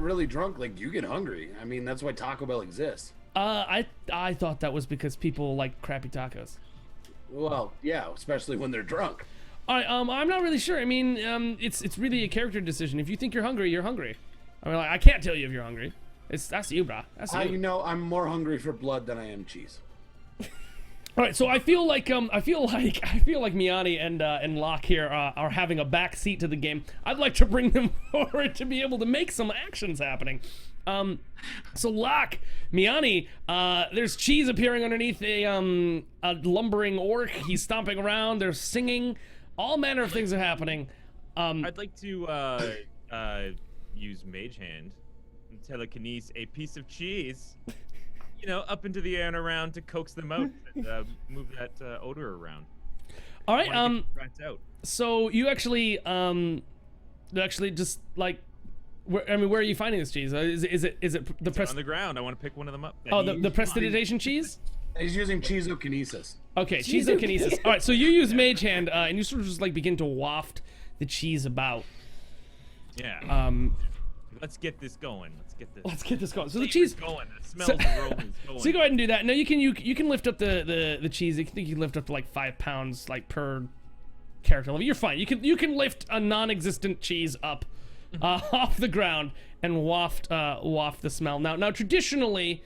really drunk, like, you get hungry. I mean, that's why Taco Bell exists. I thought that was because people like crappy tacos. Well, yeah, especially when they're drunk. All right, I'm not really sure. I mean, it's really a character decision. If you think you're hungry, you're hungry. I mean, like, I can't tell you if you're hungry. That's you, brah. That's you. You know, I'm more hungry for blood than I am cheese. All right, so I feel like Miani and Locke here are having a back seat to the game. I'd like to bring them forward to be able to make some actions happening. So Locke, Miani, there's cheese appearing underneath a lumbering orc. He's stomping around. They're singing. All manner of things are happening. I'd like to use Mage Hand and telekinesis a piece of cheese, you know, up into the air and around to coax them out and move that odor around. All right. Rats out. So you actually just like. Where are you finding this cheese? Is it the on the ground? I want to pick one of them up. Oh, the prestidigitation cheese? He's using cheesokinesis. Okay, cheesokinesis. All right, so you use Mage Hand, and you sort of just like begin to waft the cheese about. Yeah. Let's get this going. Let's get this going. So the cheese going. The smells and aromas going. So you go ahead and do that. Now you can lift up the cheese. I think you can lift up to like 5 pounds like per character level. You're fine. You can lift a non-existent cheese up off the ground and waft the smell. Now traditionally,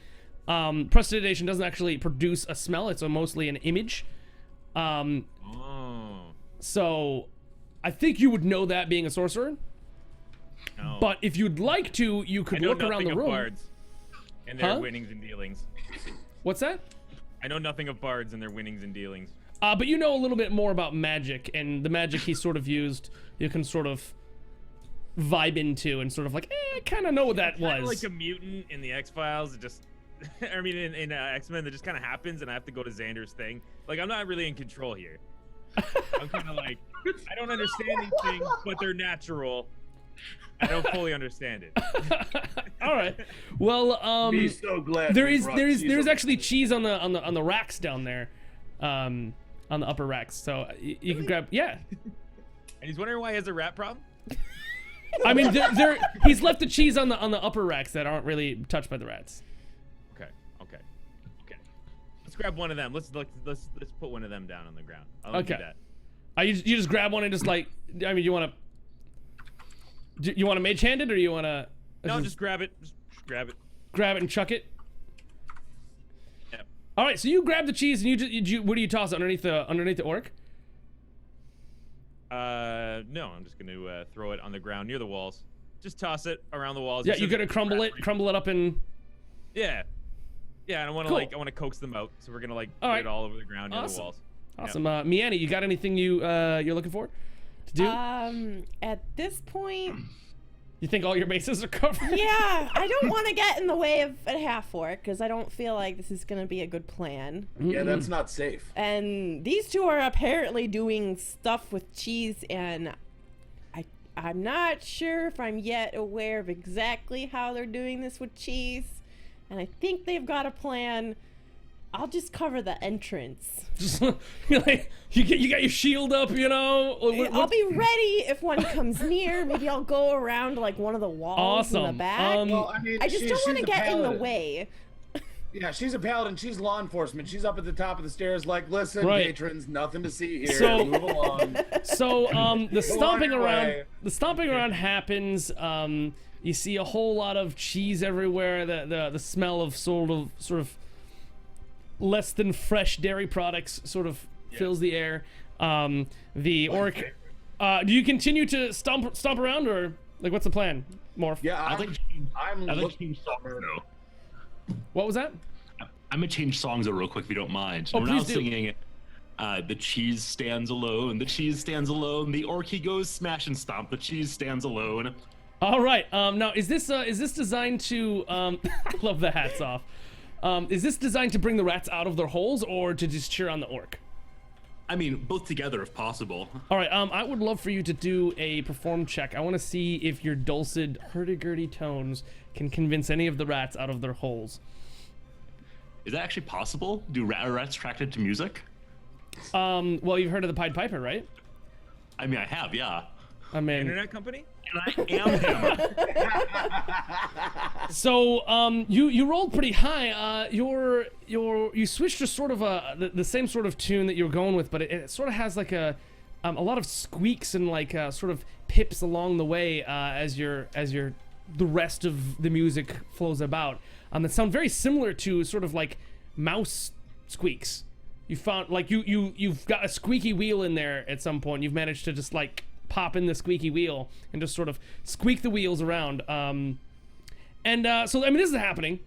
prestidigitation doesn't actually produce a smell. It's mostly an image. So I think you would know that being a sorcerer. No. But if you'd like to, you could look around the room. Bards and their winnings and dealings. What's that? I know nothing of bards and their winnings and dealings. But you know a little bit more about magic, and the magic he sort of used, you can sort of vibe into and sort of like, I kind of know what that was. Kind of like a mutant in the X-Files. It just, I mean, in X-Men, that just kind of happens, and I have to go to Xander's thing. Like, I'm not really in control here. I'm kind of like, I don't understand these things, but they're natural. I don't fully understand it. All right. Well, Be so glad there's actually cheese on the racks down there, on the upper racks. So you can grab. Yeah. And he's wondering why he has a rat problem. I mean, he's left the cheese on the upper racks that aren't really touched by the rats. Okay. Let's grab one of them. Let's put one of them down on the ground. I'll do that. You just grab one and just like, I mean, you want to mage hand it, or you want to? No, just grab it. Just grab it. Grab it and chuck it. Yep. All right, so you grab the cheese and what do you toss underneath the orc? No, I'm just gonna throw it on the ground near the walls. Just toss it around the walls. Yeah, you're gonna crumble it up in. Yeah. Yeah, and I want to I want to coax them out, so we're gonna put it all over the ground near the walls. Awesome. Yeah. Miani, you got anything you're looking for to do? At this point, you think all your bases are covered? Yeah, I don't want to get in the way of a half orc because I don't feel like this is gonna be a good plan. Yeah, that's not safe. And these two are apparently doing stuff with cheese, and I'm not sure if I'm yet aware of exactly how they're doing this with cheese. And I think they've got a plan. I'll just cover the entrance. Just like you got your shield up, you know. I'll be ready if one comes near. Maybe I'll go around like one of the walls in the back. Well, I mean, I just don't want to get in the way. Yeah, she's a paladin. She's law enforcement. She's up at the top of the stairs, like, listen, patrons, nothing to see here. So, move along. So, the stomping around happens. You see a whole lot of cheese everywhere. The smell of sort of less than fresh dairy products sort of fills the air. The orc. Do you continue to stomp around, or like what's the plan, Morph? Yeah, I'd like to change songs though. What was that? I'm gonna change songs real quick if you don't mind. Oh, We're please now singing the cheese stands alone, the cheese stands alone, the orc he goes smash and stomp, the cheese stands alone. All right. Now is this designed to I love the hats off. Is this designed to bring the rats out of their holes or to just cheer on the orc? I mean, both together if possible. All right. I would love for you to do a perform check. I want to see if your dulcet hurdy-gurdy tones can convince any of the rats out of their holes. Is that actually possible? Do rats attracted to music? Well, you've heard of the Pied Piper, right? I mean, I have, yeah. I mean, Internet company? And I am him. So you rolled pretty high. You switched to sort of the same sort of tune that you were going with, but it sort of has like a lot of squeaks and like sort of pips along the way as the rest of the music flows about. That sound very similar to sort of like mouse squeaks. You found like you've got a squeaky wheel in there at some point. You've managed to just like pop in the squeaky wheel and just sort of squeak the wheels around. So I mean, this is happening,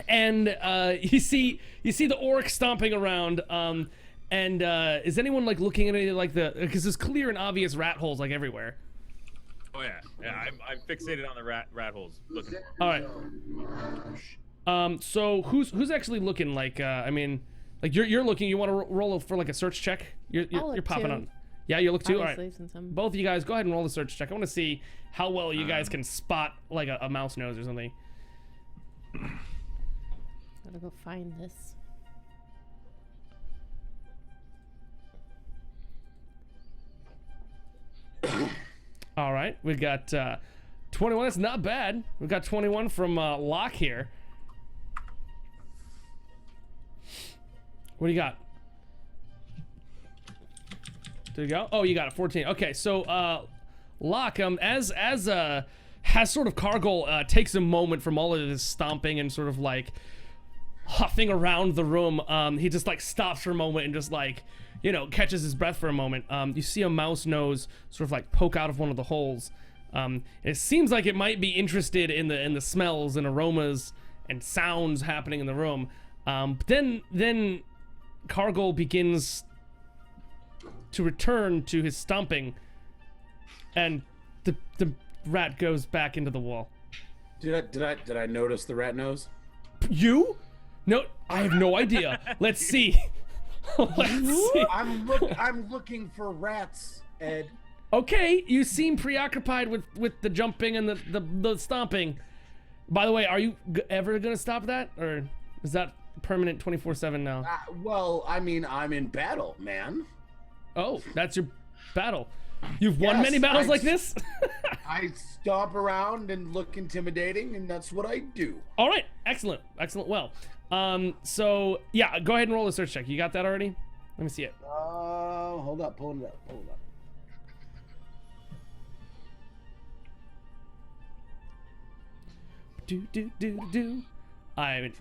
and you see the orc stomping around. And is anyone like looking at any like because there's clear and obvious rat holes like everywhere. Oh yeah, I'm fixated on the rat holes. Looking. All right. So who's actually looking? Like I mean, like you're looking. You want to roll for like a search check? You're popping too. on. Yeah, you look too. Obviously, all right. since I'm... Both of you guys, go ahead and roll the search check. I want to see how well you guys can spot like a mouse nose or something. Gotta go find this. All right, we got 21. That's not bad. We got 21 from Locke here. What do you got? There you go. Oh, you got it. 14. Okay, so Locke, as has sort of Cargill takes a moment from all of this stomping and sort of like huffing around the room. He just like stops for a moment and just like, you know, catches his breath for a moment. You see a mouse nose sort of like poke out of one of the holes. It seems like it might be interested in the smells and aromas and sounds happening in the room. But then Cargill begins to return to his stomping, and the rat goes back into the wall. Did I notice the rat nose? You? No, I have no idea. Let's see. Let's see. I'm looking for rats, Ed. Okay, you seem preoccupied with the jumping and the stomping. By the way, are you ever gonna stop that, or is that permanent 24/7 now? Well, I mean, I'm in battle, man. Oh, that's your battle. You've won many battles like this? I stomp around and look intimidating, and that's what I do. All right, excellent. Well, so yeah, go ahead and roll a search check. You got that already? Let me see it. Hold up, hold it up. Do.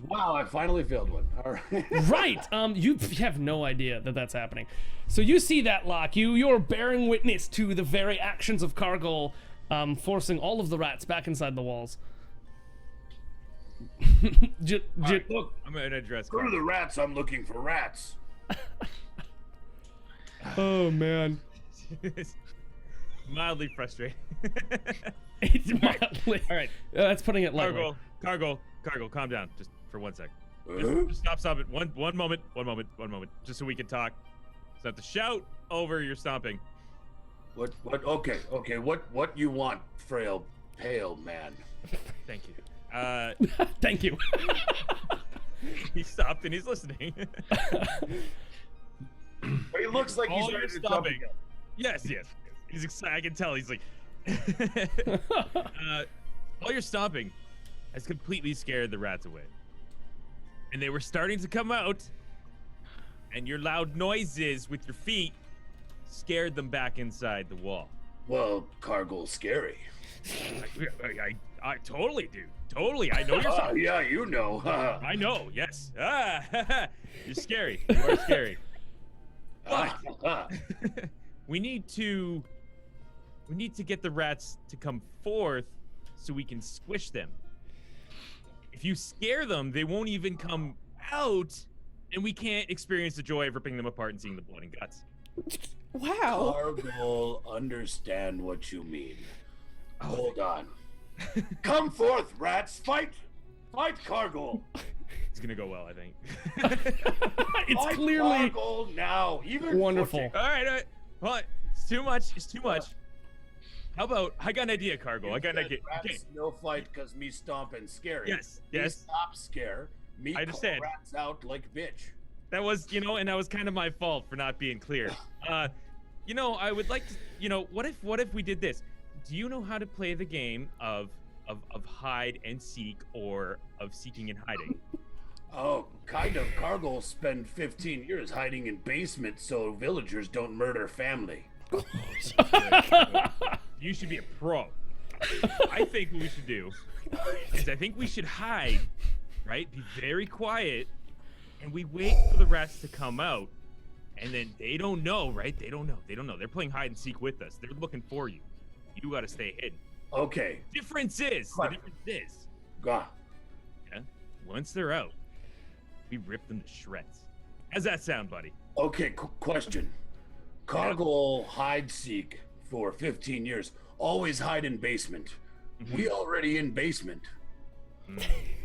Wow, I finally failed one. All right. Right. You have no idea that that's happening. So you see that, Locke. You're bearing witness to the very actions of Cargill, forcing all of the rats back inside the walls. Right, look, I'm gonna address. go to the rats. I'm looking for rats. Oh man. Mildly frustrated. It's mildly. All right. That's putting it lightly. Cargill, calm down, just for 1 sec. Just stop it. One moment, just so we can talk. So I have to shout over your stomping. What? Okay. What you want, frail, pale man? Thank you. Thank you. He stopped and he's listening. But he looks like he's ready to jump again. Yes. He's excited. I can tell. He's like, all your stomping has completely scared the rats away, and they were starting to come out, and your loud noises with your feet scared them back inside the wall. Well, Cargill's scary. I totally do. Totally. I know you're yeah, you know. I know. Yes. You're scary. You are scary. But we need to get the rats to come forth so we can squish them. If you scare them, they won't even come out, and we can't experience the joy of ripping them apart and seeing the blood and guts. Wow. Cargill, understand what you mean. Hold on. Come forth, rats. Fight Cargill. It's gonna go well, I think. It's Fight clearly Cargill now. Even wonderful. All right. Well, it's too much. How about, I got an idea, Cargill. I got an idea. Rats, Okay. no fight because me stomping scary. Yes. Me stop scare. Me I understand. call rats out like bitch. That was, and that was kind of my fault for not being clear. I would like to, what if we did this? Do you know how to play the game of of hide and seek or of seeking and hiding? Oh, kind of. Cargill spent 15 years hiding in basements so villagers don't murder family. You should be a pro. I think what we should do is I think we should hide, right? Be very quiet, and we wait for the rats to come out. And then they don't know, right? They don't know. They're playing hide and seek with us. They're looking for you. You got to stay hidden. Okay. The difference is, Gah. yeah, once they're out, we rip them to shreds. How's that sound, buddy? Okay, question. Cargill hide seek for 15 years. Always hide in basement. We already in basement.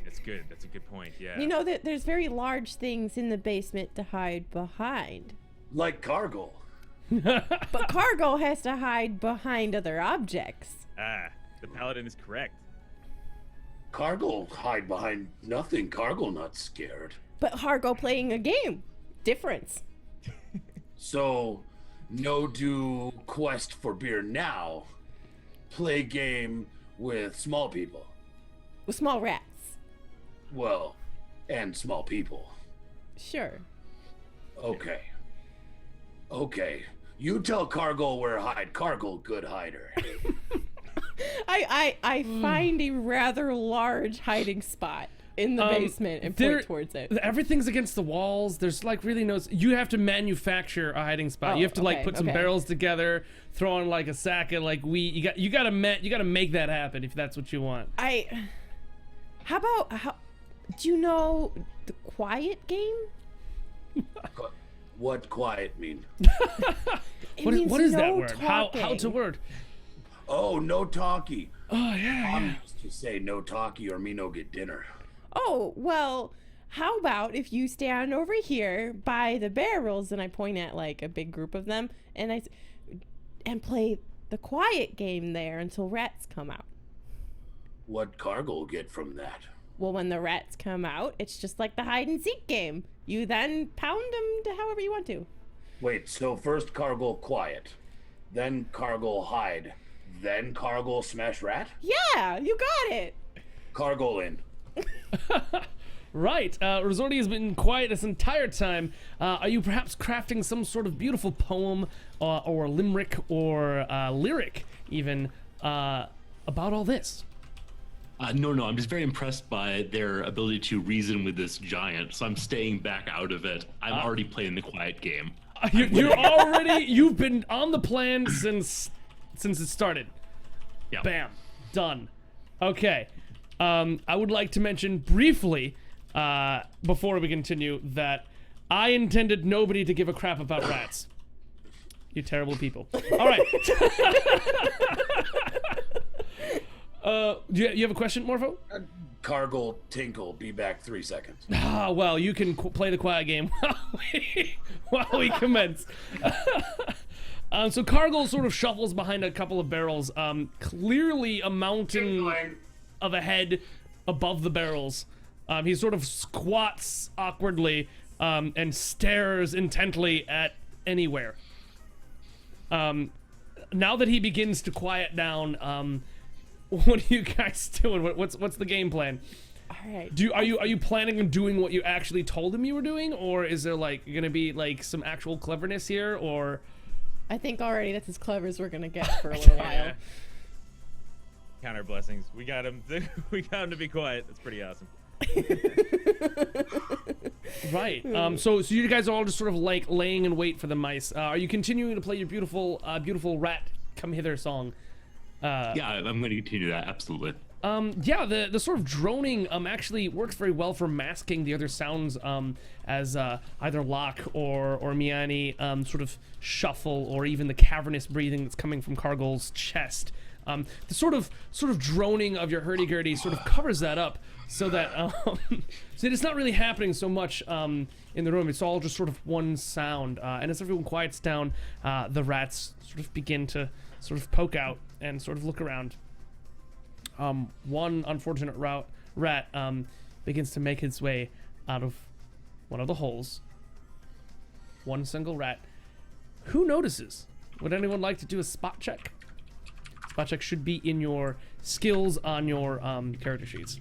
That's good. That's a good point. Yeah. You know that there's very large things in the basement to hide behind. Like Cargill. But Cargo has to hide behind other objects. The paladin is correct. Cargill hide behind nothing. Cargill not scared. But Cargo playing a game. Difference. So, no do quest for beer now. Play game with small people. With small rats. Well, and small people. Sure. Okay. You tell Cargill where hide. Cargill, good hider. I find a rather large hiding spot in the basement and point towards it. Everything's against the walls. There's like really no. You have to manufacture a hiding spot. You have to like put some barrels together, throw on like a sack of like wheat. You gotta make that happen if that's what you want. How do you know the quiet game? What quiet mean? What is that word? Talking. How's a word? Oh, no talkie. Oh yeah. Mom used to say no talkie or me no get dinner. Oh, well, how about if you stand over here by the barrels and I point at like a big group of them and play the quiet game there until rats come out. What Cargill get from that? Well, when the rats come out, it's just like the hide and seek game. You then pound them to however you want to. Wait, so first Cargill quiet, then Cargill hide, then Cargill smash rat? Yeah, you got it. Cargill in. Right. Resorti has been quiet this entire time. Are you perhaps crafting some sort of beautiful poem or limerick or lyric even about all this? No, I'm just very impressed by their ability to reason with this giant, so I'm staying back out of it. I'm already playing the quiet game. You've been on the plan since it started. Yeah. Bam. Done. Okay. I would like to mention briefly, before we continue, that I intended nobody to give a crap about rats. You terrible people. All right. Do you have a question, Morpho? Cargill tinkle, be back 3 seconds. Well, you can play the quiet game while we commence. So Cargill sort of shuffles behind a couple of barrels, clearly a mountain of a head above the barrels. He sort of squats awkwardly and stares intently at anywhere. Now that he begins to quiet down, what are you guys doing? What's the game plan? All right. Are you planning on doing what you actually told him you were doing, or is there like gonna be like some actual cleverness here, or? I think already that's as clever as we're gonna get for a little while. Yeah. Count our blessings. We got him. We got him to be quiet. That's pretty awesome. Right. So you guys are all just sort of like laying in wait for the mice. Are you continuing to play your beautiful rat come hither song? Yeah, I'm going to continue that, absolutely. Yeah, the sort of droning actually works very well for masking the other sounds as either Locke or Miani sort of shuffle, or even the cavernous breathing that's coming from Cargill's chest. The sort of droning of your hurdy-gurdy sort of covers that up, so that so it's not really happening so much in the room. It's all just sort of one sound, and as everyone quiets down, the rats sort of begin to sort of poke out and sort of look around. One unfortunate rat begins to make its way out of one of the holes. One single rat. Who notices? Would anyone like to do a spot check? Spot check should be in your skills on your character sheets.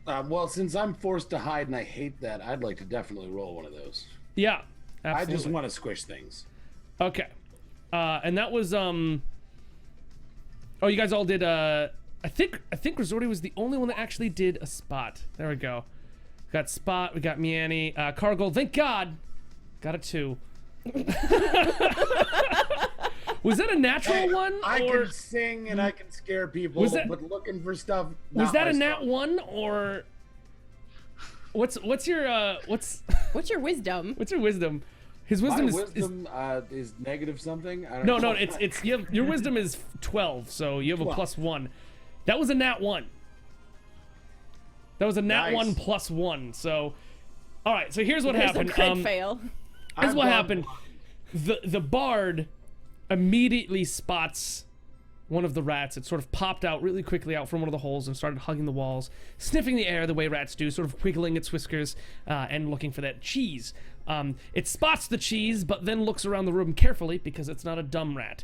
Well, since I'm forced to hide and I hate that, I'd like to definitely roll one of those. Yeah, absolutely. I just want to squish things. Okay. And that was oh, you guys all did I think Resorty was the only one that actually did a spot. There we go. We got spot, we got Miani, Cargill, thank God. Got a 2. Was that a natural one? I or can sing and I can scare people, but looking for stuff. Was that a nat stuff. 1 or what's your What's your wisdom? what's your wisdom? His wisdom, My is wisdom is negative something. I don't no, know. it's your wisdom is 12, so you have a 12. +1. That was a nat 1. That was a nat Nice. 1 +1. So, all right. So here's what There's happened. a crit fail. Here's I'm what done. happened. The bard immediately spots one of the rats. It sort of popped out really quickly out from one of the holes and started hugging the walls, sniffing the air the way rats do, sort of wiggling its whiskers and looking for that cheese. It spots the cheese, but then looks around the room carefully because it's not a dumb rat.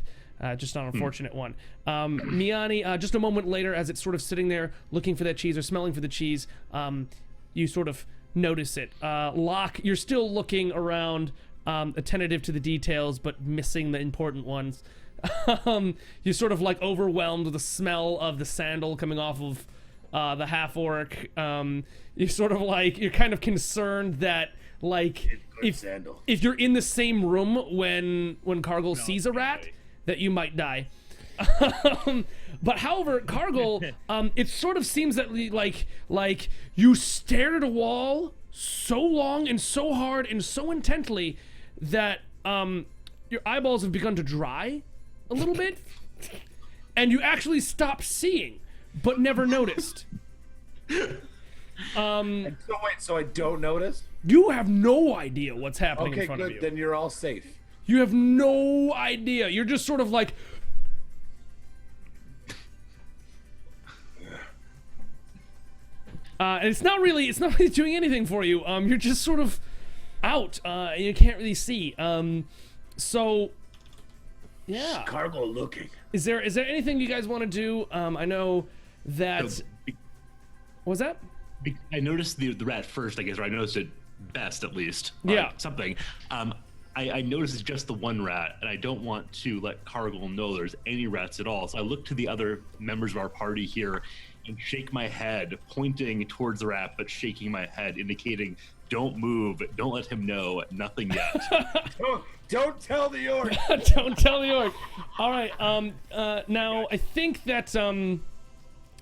Just an unfortunate one. Miani, just a moment later, as it's sort of sitting there looking for that cheese or smelling for the cheese, you sort of notice it. Locke, you're still looking around, attentive to the details, but missing the important ones. You're sort of like overwhelmed with the smell of the sandal coming off of the half-orc. You're sort of like, you're kind of concerned that, like, if you're in the same room when Cargill sees a rat, that you might die. But however, Cargill, it sort of seems that like you stared at a wall so long and so hard and so intently that your eyeballs have begun to dry a little bit, and you actually stopped seeing, but never noticed. And so I don't notice. You have no idea what's happening Okay, in front of good. you. Then you're all safe. You have no idea. You're just sort of like. And it's not really doing anything for you. You're just sort of out. You can't really see. So, yeah. Cargo looking. Is there anything you guys want to do? I know that. So, What was that? I noticed the rat first, I guess, or I noticed it best at least. Yeah. Something. I noticed it's just the one rat, and I don't want to let Cargill know there's any rats at all. So I look to the other members of our party here and shake my head, pointing towards the rat, but shaking my head, indicating, don't move, don't let him know, nothing yet. Don't tell the orc. Don't tell the orc. All right. Now I think that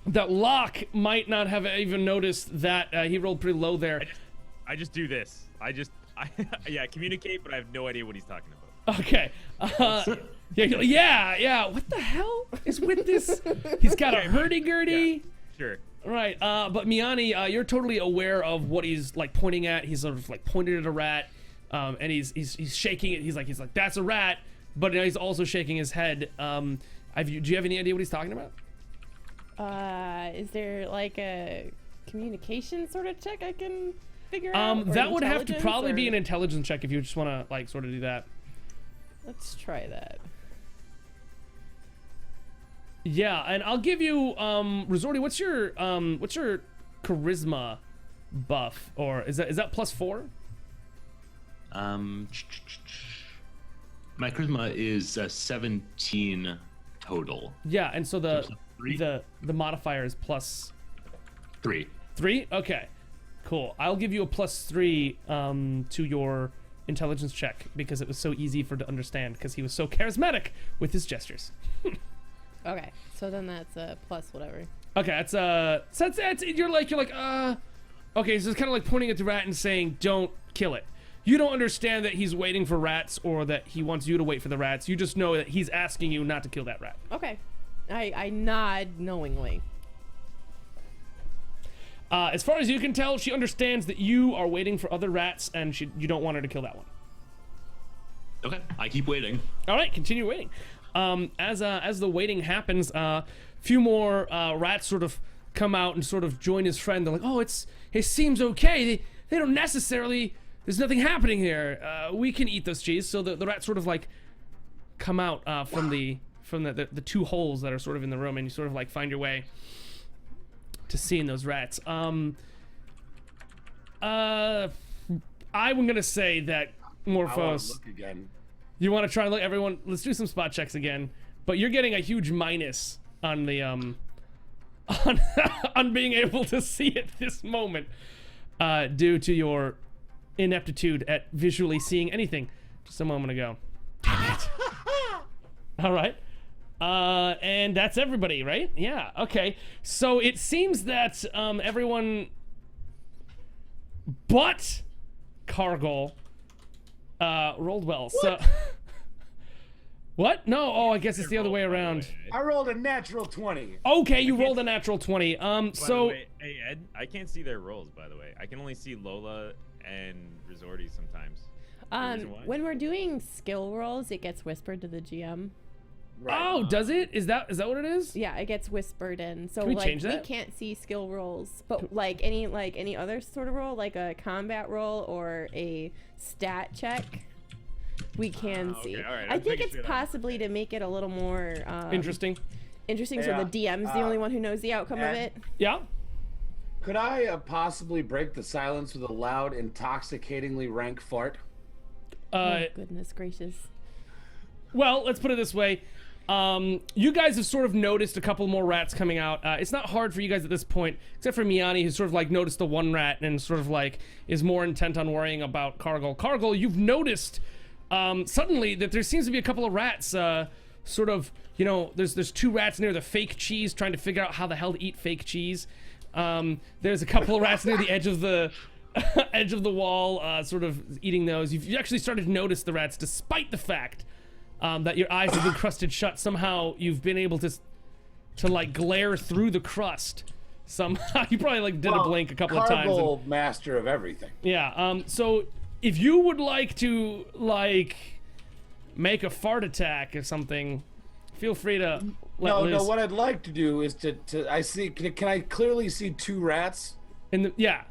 that Locke might not have even noticed that he rolled pretty low there. I just do this. Yeah, communicate, but I have no idea what he's talking about. Okay. Yeah. What the hell is with this? He's got a hurdy-gurdy. Yeah, sure. Right. But Miani, you're totally aware of what he's like pointing at. He's sort of like pointed at a rat, and he's shaking it. He's like that's a rat, but he's also shaking his head. Do you have any idea what he's talking about? Is there like a communication sort of check I can figure out? Or That would have to intelligence, probably be or- an intelligence check if you just want to like sort of do that. Let's try that. Yeah, and I'll give you Resorty, what's your charisma buff, or is that +4? My charisma is 17 total. Yeah, and so the Three? the modifier is +3. 3. Okay, cool. I'll give you a +3 to your intelligence check because it was so easy for to understand because he was so charismatic with his gestures. Okay, so then that's a plus whatever. Okay, that's you're like okay, so it's kind of like pointing at the rat and saying don't kill it. You don't understand that he's waiting for rats or that he wants you to wait for the rats. You just know that he's asking you not to kill that rat. Okay, I nod knowingly. As far as you can tell, she understands that you are waiting for other rats and you don't want her to kill that one. Okay, I keep waiting. All right, continue waiting. As the waiting happens, few more rats sort of come out and sort of join his friend. They're like, "Oh, it seems okay. They don't necessarily. There's nothing happening here. We can eat this cheese." So the rats sort of like come out from from the two holes that are sort of in the room, and you sort of like find your way to seeing those rats. I'm gonna say that Morphos. Look again. You want to try and look, everyone? Let's do some spot checks again. But you're getting a huge minus on the on being able to see at this moment, due to your ineptitude at visually seeing anything just a moment ago. Damn it. All right. And that's everybody, right? Yeah. Okay. So it seems that everyone but Cargill rolled well. What? So what? No. Oh, I guess it's the other way around. I rolled a natural 20. Okay, you rolled a natural 20. By the So way, hey Ed, I can't see their rolls. By the way, I can only see Lola and Resorti sometimes. Reason why? When we're doing skill rolls, it gets whispered to the GM. oh, does it? Is that what it is? Yeah, it gets whispered in. So Can we like change we that? can't see skill rolls, but like any other sort of roll, like a combat roll or a stat check, we can okay, see. all right, I I'm think making it's sure that- possibly to make it a little more Interesting. Interesting. Yeah, So the DM's the only one who knows the outcome of yeah. it. Yeah. Could I possibly break the silence with a loud, intoxicatingly rank fart? Oh, goodness gracious. Well, let's put it this way. You guys have sort of noticed a couple more rats coming out. It's not hard for you guys at this point, except for Miani, who's sort of like noticed the one rat and sort of like is more intent on worrying about Cargill. Cargill, you've noticed suddenly that there seems to be a couple of rats sort of, you know, there's two rats near the fake cheese trying to figure out how the hell to eat fake cheese. There's a couple of rats near the edge of the edge of the wall, sort of eating those. You've actually started to notice the rats, despite the fact that your eyes have been crusted shut. Somehow you've been able to like glare through the crust. Somehow you probably like did a blink a couple of times. Cargill, master of everything. Yeah. So if you would like to like make a fart attack or something, feel free to let loose. No. What I'd like to do is to I see. Can I clearly see two rats? Yeah.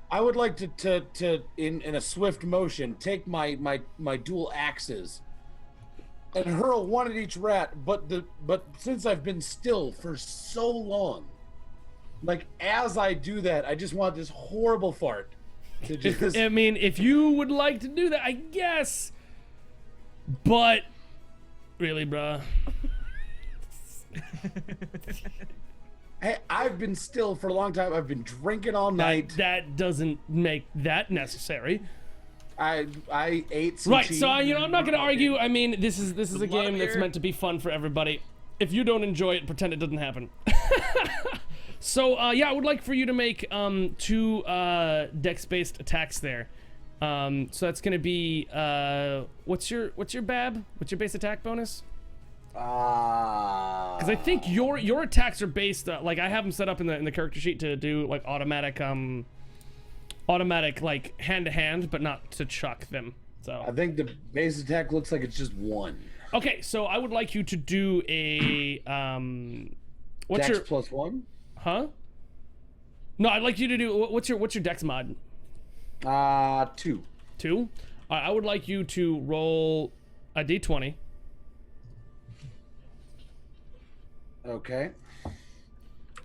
I would like to in a swift motion take my dual axes and hurl one at each rat, but since I've been still for so long, like as I do that, I just want this horrible fart to just I mean, if you would like to do that, I guess. But really, bruh. Hey, I've been still for a long time. I've been drinking all night. That doesn't make that necessary. I ate some Right, cheese. so I'm not gonna argue. I mean, this is a lot game that's here. meant to be fun for everybody. If you don't enjoy it, pretend it doesn't happen. So yeah, I would like for you to make two dex-based attacks there. So that's gonna be what's your BAB? What's your base attack bonus? Because I think your attacks are based like I have them set up in the character sheet to do like automatic like hand to hand, but not to chuck them. So I think the base attack looks like it's just one. okay, so I would like you to do a what's Dex your plus one? huh? No, I'd like you to do what's your dex mod? 2. 2. I would like you to roll a d20. Okay.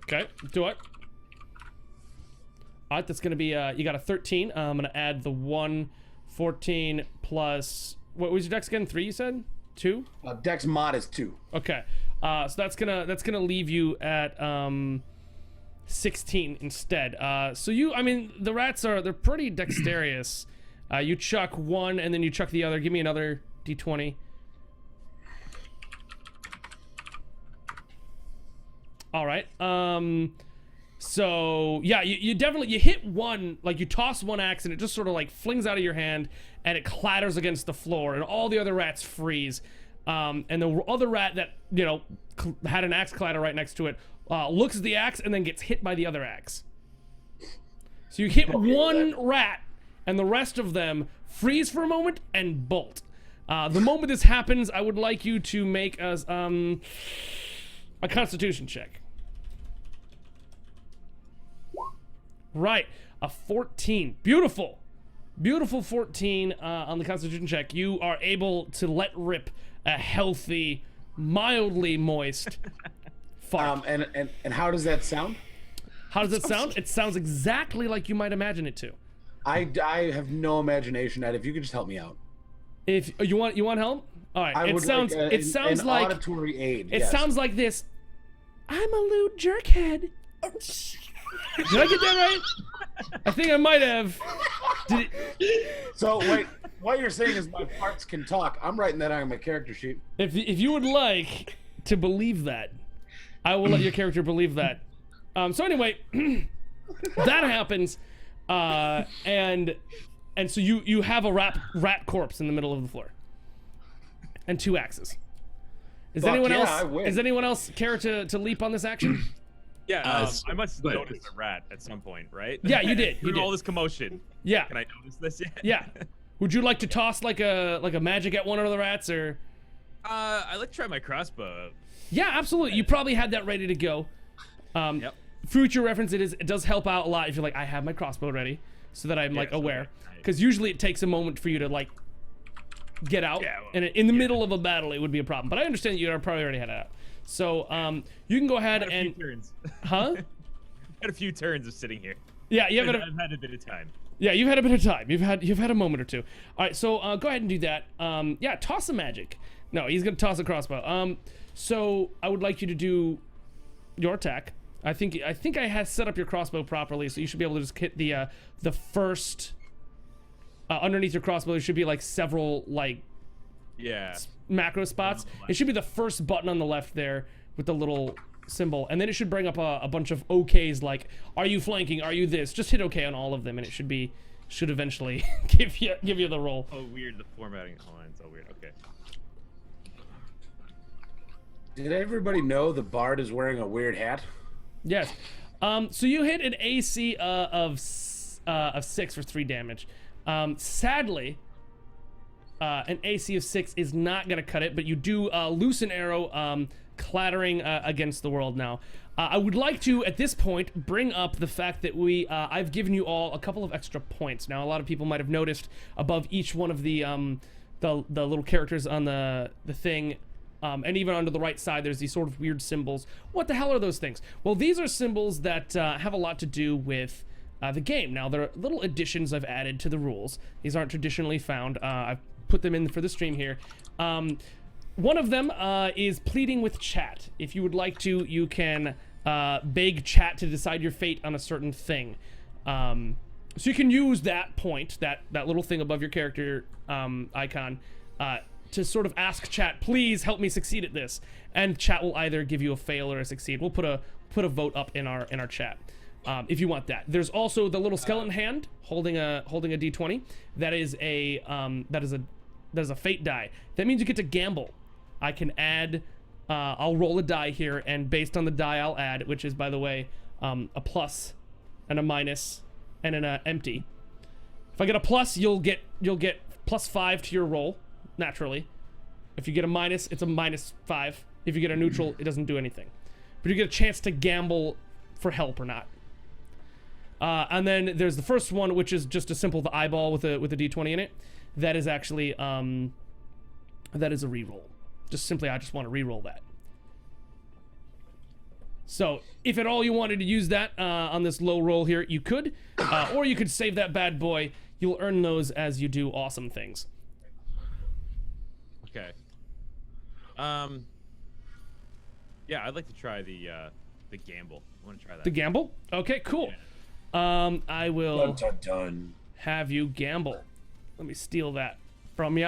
Okay, do it. All right, that's gonna be you got a 13. I'm gonna add the 1, 14 plus what was your dex again? 3 you said? 2? Dex mod is 2. Okay. So that's gonna leave you at 16 instead. So I mean the rats they're pretty dexterous. You chuck one and then you chuck the other. Give me another d20. All right. So yeah, you definitely hit one, like you toss one axe and it just sort of like flings out of your hand and it clatters against the floor and all the other rats freeze. And the other rat that had an axe clatter right next to it looks at the axe and then gets hit by the other axe. So you hit one rat and the rest of them freeze for a moment and bolt. The moment this happens, I would like you to make a Constitution check. Right, a 14. Beautiful. Beautiful 14 on the Constitution check. You are able to let rip a healthy mildly moist fart. And how does that sound? How does it sound? It sounds exactly like you might imagine it to. I have no imagination, Ed. If you could just help me out. If you want help, all right. I would sounds like it sounds an like auditory aid. it yes. sounds like this. I'm a lewd jerkhead. Did I get that right? I think I might have. Did it, So wait, what you're saying is my parts can talk. I'm writing that on my character sheet. if you would like to believe that, I will let your character believe that. So anyway, that happens, and so you have a rat corpse in the middle of the floor, and 2 axes. Is Fuck anyone yeah, else? I win. Is anyone else care to leap on this action? Yeah, I must go ahead, notice a rat at some point, right? Yeah, you did. You Through did. all this commotion. Yeah. Can I notice this yet? Yeah. Would you like to toss like a magic at one of the rats, or? I like to try my crossbow. Yeah, absolutely. You probably had that ready to go. Yep. Future reference, it does help out a lot if you're like, I have my crossbow ready, so that I'm like so aware. right. Because usually it takes a moment for you to like get out, Yeah, well, and in the middle of a battle it would be a problem. But I understand you are probably already had it out. So you can go ahead Had a and few turns. huh? Had a few turns of sitting here. Yeah, you have I've had a bit of time. Yeah, you've had a bit of time. You've had a moment or two. All right, so go ahead and do that. Yeah, toss a magic. No, he's gonna toss a crossbow. So I would like you to do your attack. I think I have set up your crossbow properly, so you should be able to just hit the first underneath your crossbow. There should be like several like Yeah. macro spots. It should be the first button on the left there with the little symbol, and then it should bring up a bunch of OKs like, are you flanking? Are you this? Just hit OK on all of them, and it should eventually give you the roll. Oh, weird. The formatting. Oh, it's so weird. Okay. Did everybody know the bard is wearing a weird hat? Yes. So you hit an AC of 6 for 3 damage. Sadly, an AC of 6 is not going to cut it, but you do loose an arrow clattering against the world now. I would like to, at this point, bring up the fact that I've given you all a couple of extra points. Now, a lot of people might have noticed above each one of the little characters on the thing, and even on the right side, there's these sort of weird symbols. What the hell are those things? Well, these are symbols that have a lot to do with the game. Now, they're little additions I've added to the rules. These aren't traditionally found. I've put them in for the stream here. One of them is pleading with chat. If you would like to, you can beg chat to decide your fate on a certain thing. So you can use that point, that little thing above your character icon, to sort of ask chat, please help me succeed at this, and chat will either give you a fail or a succeed. We'll put a vote up in our chat if you want that. There's also the little skeleton hand holding a d20. That is a fate die. That means you get to gamble. I can add. I'll roll a die here, and based on the die I'll add, which is by the way a plus and a minus and an empty. If I get a plus, you'll get +5 to your roll. Naturally. If you get a minus, it's a -5. If you get a neutral, it doesn't do anything. But you get a chance to gamble for help or not. And then there's the first one, which is just a simple the eyeball with a d20 in it. That is actually that is a reroll. Just simply, I just want to reroll that. So if at all you wanted to use that on this low roll here, you could, or you could save that bad boy. You'll earn those as you do awesome things. Okay. Yeah, I'd like to try the gamble. I want to try that. The gamble? Okay, cool. I will Dun, dun, dun. have you gamble. Let me steal that from you.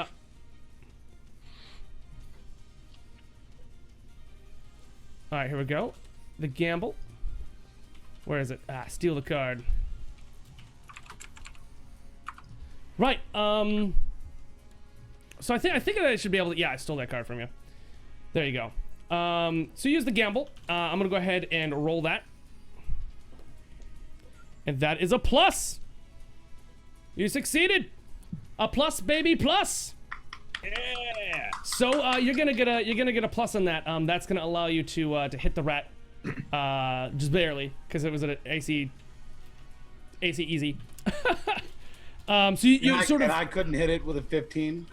All right, here we go. The gamble. Where is it? Steal the card. Right. So I think I should be able to. Yeah, I stole that card from you. There you go. So use the gamble. I'm gonna go ahead and roll that, and that is a plus. You succeeded. A plus, baby, plus. Yeah. So you're gonna get a plus on that. That's gonna allow you to hit the rat, just barely, because it was an AC easy. So you sort of. And I couldn't hit it with a 15.